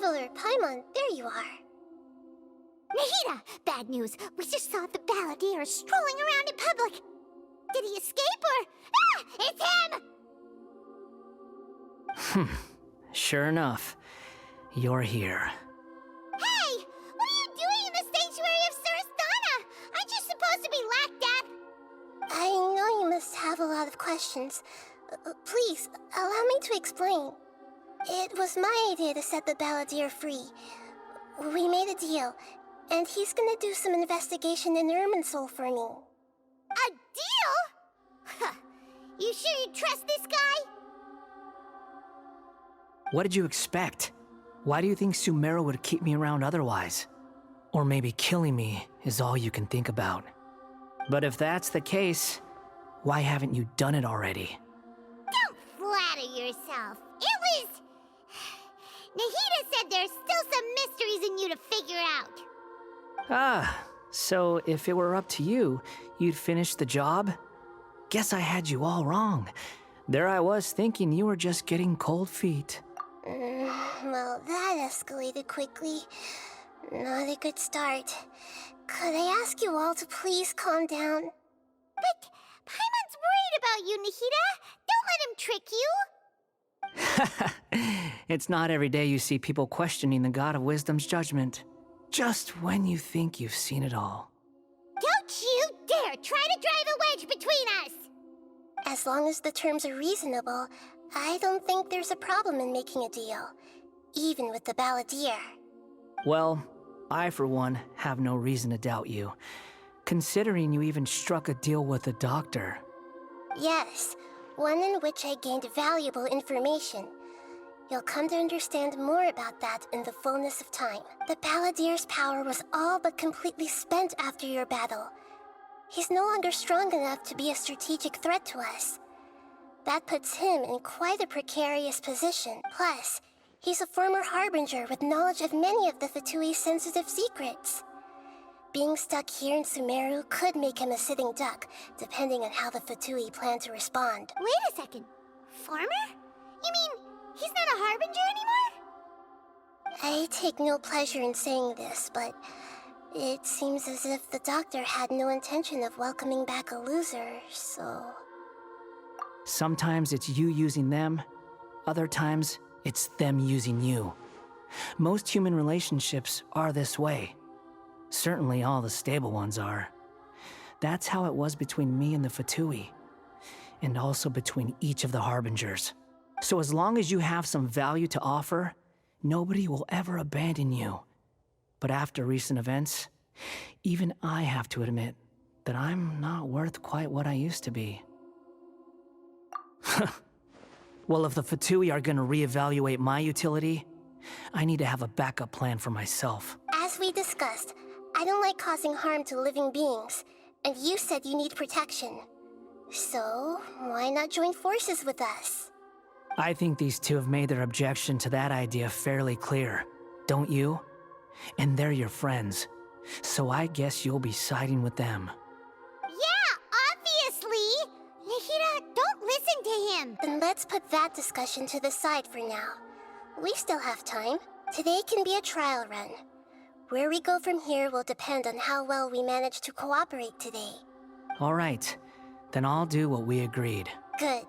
Traveler Paimon, there you are. Nahida! Bad news. We just saw the balladeer strolling around in public. Did he escape or... Ah! It's him! Sure enough. You're here. Hey! What are you doing in the sanctuary of Sarasthana? Aren't you supposed to be Lack Death? I know you must have a lot of questions. Please, allow me to explain. It was my idea to set the balladeer free. We made a deal, and he's gonna do some investigation in Irminsul for me. A deal? Huh. You sure you trust this guy? What did you expect? Why do you think Sumeru would keep me around otherwise? Or maybe killing me is all you can think about. But if that's the case, why haven't you done it already? Don't flatter yourself. It was... Nahida said there's still some mysteries in you to figure out. Ah, so if it were up to you, you'd finish the job? Guess I had you all wrong. There I was thinking you were just getting cold feet. Well, that escalated quickly. Not a good start. Could I ask you all to please calm down? But Paimon's worried about you, Nahida. Don't let him trick you. It's not every day you see people questioning the God of Wisdom's judgment. Just when you think you've seen it all. Don't you dare try to drive a wedge between us! As long as the terms are reasonable, I don't think there's a problem in making a deal. Even with the balladeer. Well, I for one have no reason to doubt you. Considering you even struck a deal with the doctor. Yes, one in which I gained valuable information. You'll come to understand more about that in the fullness of time. The balladeer's power was all but completely spent after your battle. He's no longer strong enough to be a strategic threat to us. That puts him in quite a precarious position. Plus, he's a former Harbinger with knowledge of many of the Fatui's sensitive secrets. Being stuck here in Sumeru could make him a sitting duck, depending on how the Fatui plan to respond. Wait a second. Farmer? You mean he's not a Harbinger anymore? I take no pleasure in saying this, but it seems as if the doctor had no intention of welcoming back a loser, so... Sometimes it's you using them, other times it's them using you. Most human relationships are this way. Certainly all the stable ones are. That's how it was between me and the Fatui, and also between each of the Harbingers. So as long as you have some value to offer, nobody will ever abandon you. But after recent events, even I have to admit that I'm not worth quite what I used to be. Well, if the Fatui are gonna reevaluate my utility, I need to have a backup plan for myself. As we discussed, I don't like causing harm to living beings, and you said you need protection. So, why not join forces with us? I think these two have made their objection to that idea fairly clear, don't you? And they're your friends, so I guess you'll be siding with them. Yeah, obviously! Nahida, don't listen to him! Then let's put that discussion to the side for now. We still have time. Today can be a trial run. Where we go from here will depend on how well we manage to cooperate today. All right, then I'll do what we agreed. Good.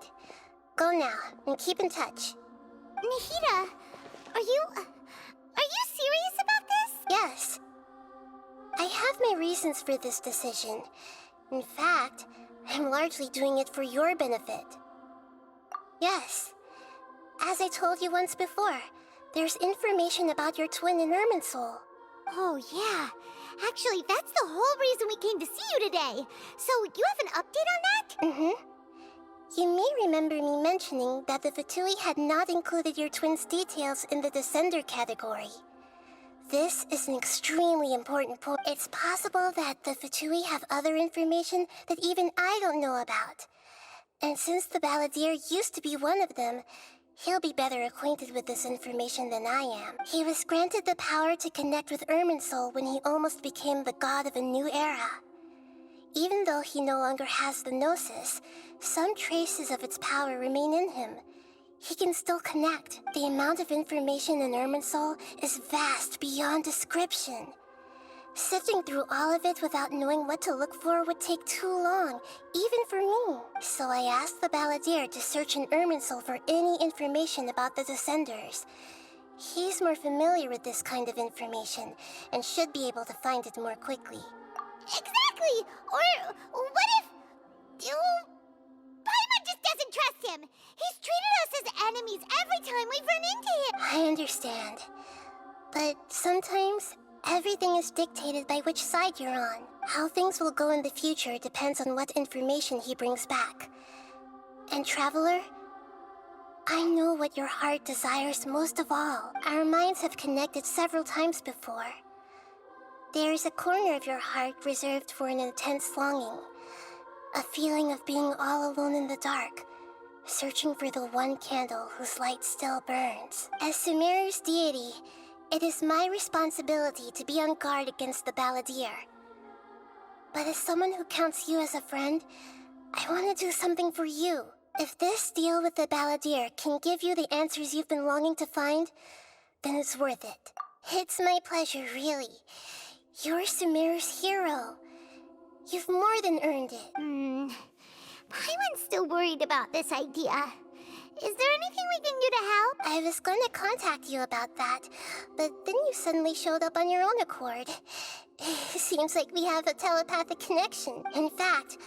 Go now, and keep in touch. Nahida, are you serious about this? Yes. I have my reasons for this decision. In fact, I'm largely doing it for your benefit. Yes. As I told you once before, there's information about your twin in Irminsul. Oh, yeah. Actually, that's the whole reason we came to see you today. So, you have an update on that? Mm-hmm. You may remember me mentioning that the Fatui had not included your twin's details in the Descender category. This is an extremely important point. It's possible that the Fatui have other information that even I don't know about. And since the balladeer used to be one of them, he'll be better acquainted with this information than I am. He was granted the power to connect with Irminsul when he almost became the god of a new era. Even though he no longer has the Gnosis, some traces of its power remain in him. he can still connect. The amount of information in Irminsul is vast beyond description. Sifting through all of it without knowing what to look for would take too long, even for me. So I asked the Balladeer to search in Irminsul for any information about the Descenders. He's more familiar with this kind of information, and should be able to find it more quickly. Exactly! Or what if... Paimon just doesn't trust him! He's treated us as enemies every time we've run into him! I understand. But sometimes, everything is dictated by which side you're on. How things will go in the future depends on what information he brings back. And Traveler, I know what your heart desires most of all. Our minds have connected several times before. There is a corner of your heart reserved for an intense longing. A feeling of being all alone in the dark, searching for the one candle whose light still burns. As Sumeru's deity, it is my responsibility to be on guard against the Balladeer. But as someone who counts you as a friend, I want to do something for you. If this deal with the Balladeer can give you the answers you've been longing to find, then it's worth it. It's my pleasure, really. You're Sumeru's hero. You've more than earned it. Paimon's still worried about this idea. Is there anything we can do to help? I was going to contact you about that, but then you suddenly showed up on your own accord. Seems like we have a telepathic connection. In fact,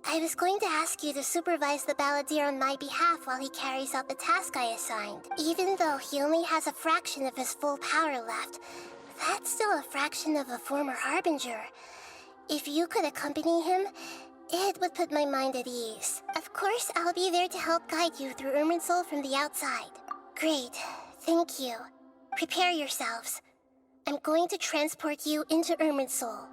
I was going to ask you to supervise the Balladeer on my behalf while he carries out the task I assigned. Even though he only has a fraction of his full power left, that's still a fraction of a former Harbinger. If you could accompany him, it would put my mind at ease. Of course, I'll be there to help guide you through Irminsul from the outside. Great. Thank you. Prepare yourselves. I'm going to transport you into Irminsul.